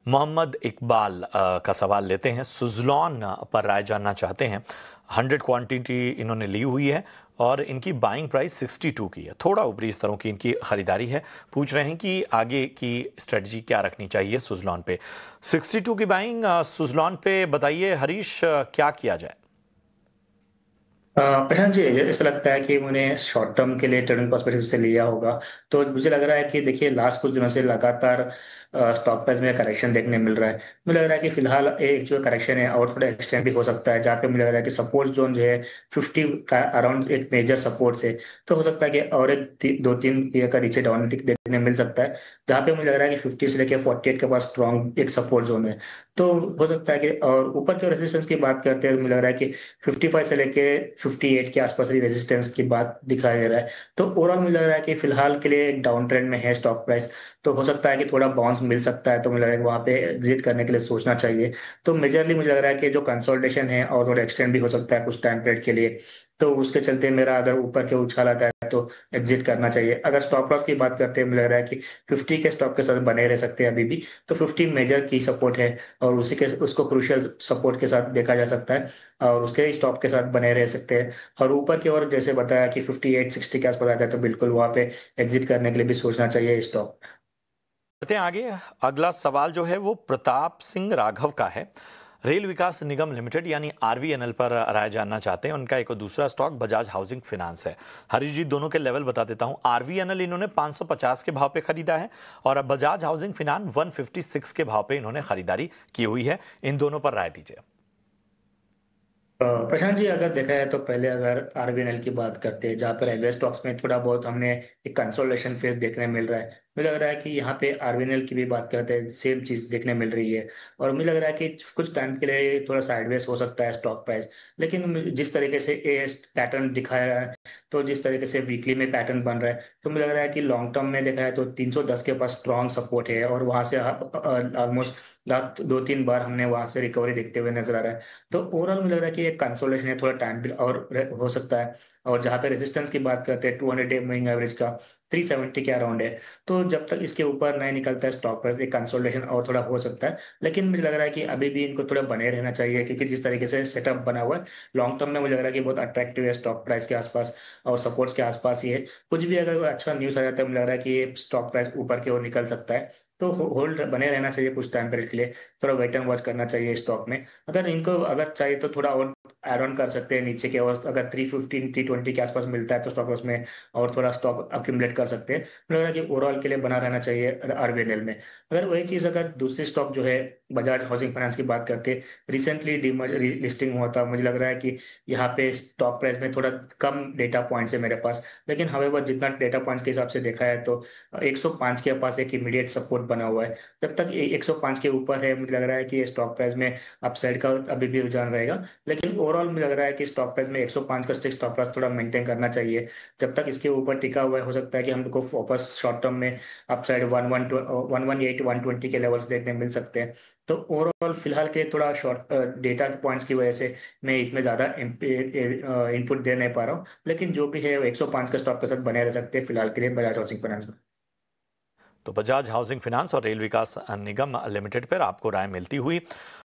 मोहम्मद इकबाल का सवाल लेते हैं। सुज़लॉन पर राय जानना चाहते हैं। 100 क्वांटिटी इन्होंने ली हुई है और इनकी बाइंग प्राइस 62 की है। थोड़ा ऊपरी स्तरों की इनकी खरीदारी है। पूछ रहे हैं कि आगे की स्ट्रेटजी क्या रखनी चाहिए सुज़लॉन पे। 62 की बाइंग सुज़लॉन पे बताइए हरीश, क्या किया जाए? प्रशांत जी, ऐसा लगता है कि उन्हें शॉर्ट टर्म के लिए ट्रेडिंग पर्सपेक्टिव से लिया होगा। तो मुझे लग रहा है कि देखिए, लास्ट कुछ दिनों से लगातार स्टॉक प्राइस में करेक्शन देखने मिल रहा है। मुझे लग रहा है कि फिलहाल एक जो करेक्शन है और थोड़ा एक्सटेंड भी हो सकता है, जहाँ पे मुझे लग रहा है कि सपोर्ट जोन जो है 50 का अराउंड एक मेजर सपोर्ट है। तो हो सकता है कि और एक दो तीन ईयर का नीचे डाउन देखने मिल सकता है, जहाँ पे मुझे लग रहा है कि 50 से लेकर 48 के पास स्ट्रॉन्ग एक सपोर्ट जोन है। तो हो सकता है कि और ऊपर जो रेजिस्टेंस की बात करते हैं, मुझे लग रहा है कि 55 से लेके 58 के आसपास ही रेजिस्टेंस की बात दिखाई दे रहा है। तो ओवरऑल मुझे लग रहा है कि फिलहाल के लिए एक डाउन ट्रेंड में है स्टॉक प्राइस। तो हो सकता है कि थोड़ा बाउंस मिल सकता है, तो मुझे लग रहा है कि वहाँ पे एग्जिट करने के लिए सोचना चाहिए। तो मेजरली मुझे लग रहा है कि जो कंसोलिडेशन है और थोड़ा एक्सटेंड भी हो सकता है कुछ टाइम पीरियड के लिए। तो उसके चलते मेरा अगर ऊपर के उछाल आता है तो एग्जिट करना चाहिए। अगर स्टॉप लॉस की बात करते हैं, मुझे लग रहा है कि 50 के स्टॉप के साथ बने रह सकते हैं अभी भी। तो 50 मेजर की सपोर्ट है और उसी के उसको क्रूशियल सपोर्ट के साथ देखा जा सकता है और उसके स्टॉप के साथ बने रह सकते हैं। और ऊपर की ओर जैसे बताया कि 58 60 के आसपास आ जाए तो बिल्कुल वहां पे एग्जिट करने के लिए भी सोचना चाहिए स्टॉक। बढ़ते हैं आगे। अगला सवाल जो है वो प्रताप सिंह राघव का है। रेल विकास निगम लिमिटेड यानी आरवीएनएल पर राय जानना चाहते हैं। उनका एक और दूसरा स्टॉक बजाज हाउसिंग फाइनेंस है। हरीश जी, दोनों के लेवल बता देता हूं। आरवीएनएल इन्होंने 550 के भाव पे खरीदा है और अब बजाज हाउसिंग फाइनेंस 156 के भाव पे इन्होंने खरीदारी की हुई है। इन दोनों पर राय दीजिए। प्रशांत जी, अगर देखा है तो पहले अगर आरबीएनएल की बात करते हैं, जहाँ पर रेलवे स्टॉक्स में थोड़ा बहुत हमने एक कंसोलिडेशन फेज देखने मिल रहा है। मुझे लग रहा है कि यहाँ पे आरबीएनएल की भी बात करते हैं, सेम चीज देखने मिल रही है। और मुझे लग रहा है कि कुछ टाइम के लिए थोड़ा साइडवेज हो सकता है स्टॉक प्राइस। लेकिन जिस तरीके से ये पैटर्न दिखाया है, तो जिस तरीके से वीकली में पैटर्न बन रहा है, तो मुझे लग रहा है कि लॉन्ग टर्म में देखा है तो 310 के पास स्ट्रॉन्ग सपोर्ट है और वहां से ऑलमोस्ट लास्ट दो तीन बार हमने वहां से रिकवरी देखते हुए नजर आ रहा है। तो ओवरऑल मुझे लग रहा है कि ये कंसोलेशन है, थोड़ा टाइम भी और हो सकता है। और जहाँ पे रेजिस्टेंस की बात करते हैं 200 डे मूविंग एवरेज का 370 के अराउंड है। तो जब तक इसके ऊपर नहीं निकलता है स्टॉक प्राइस, एक कंसोलिडेशन और थोड़ा हो सकता है। लेकिन मुझे लग रहा है कि अभी भी इनको थोड़ा बने रहना चाहिए, क्योंकि जिस तरीके से सेटअप बना हुआ है लॉन्ग टर्म में मुझे लग रहा है कि बहुत अट्रैक्टिव है स्टॉक प्राइस के आसपास और सपोर्ट्स के आसपास ही है। कुछ भी अगर अच्छा न्यूज आ जाता है, मुझे लग रहा है कि ये स्टॉक प्राइस ऊपर की ओर निकल सकता है। तो होल्ड बने रहना चाहिए कुछ टाइम पीरियड के लिए। थोड़ा वेट एंड वॉच करना चाहिए स्टॉक में। अगर इनको अगर चाहिए तो थोड़ा और एड ऑन कर सकते हैं नीचे के, और अगर 315 320 के आसपास मिलता है तो स्टॉक लॉस में और थोड़ा स्टॉक अक्यूमुलेट कर सकते हैं। मुझे लग रहा है कि ओवरऑल के लिए बना रहना चाहिए आरबीएनएल में। अगर वही चीज अगर दूसरी स्टॉक जो है बजाज हाउसिंग फाइनेंस की बात करते हैं, रिसेंटली लिस्टिंग हुआ था। मुझे लग रहा है कि यहाँ पे स्टॉक प्राइस में थोड़ा कम डेटा पॉइंट्स है मेरे पास। लेकिन हमें जितना डेटा पॉइंट्स के हिसाब से देखा है तो 105 के पास एक इमीडिएट सपोर्ट बना हुआ है। जब तक 105 के ऊपर है, मुझे लग रहा है कि स्टॉक प्राइस में अपसाइड का अभी भी रुझान रहेगा। लेकिन ओवरऑल मुझे लग रहा है कि स्टॉक प्राइस में 105 का स्टिक स्टॉप प्राइस थोड़ा मेंटेन करना चाहिए। जब तक इसके ऊपर टिका हुआ है, हो सकता है कि हमको वापस शॉर्ट टर्म में अपसाइड 118 120 के लेवल्स देखने मिल सकते हैं। तो ओवरऑल फिलहाल के थोड़ा शॉर्ट डेटा पॉइंट्स की वजह से मैं इसमें ज़्यादा इनपुट दे नहीं पा रहा हूँ। लेकिन जो भी है वो 105 के स्टॉक के साथ बने रह सकते हैं फिलहाल के लिए बजाज हाउसिंग फाइनेंस में। तो बजाज हाउसिंग फाइनेंस और रेल विकास निगम लिमिटेड पर आपको राय मिलती हुई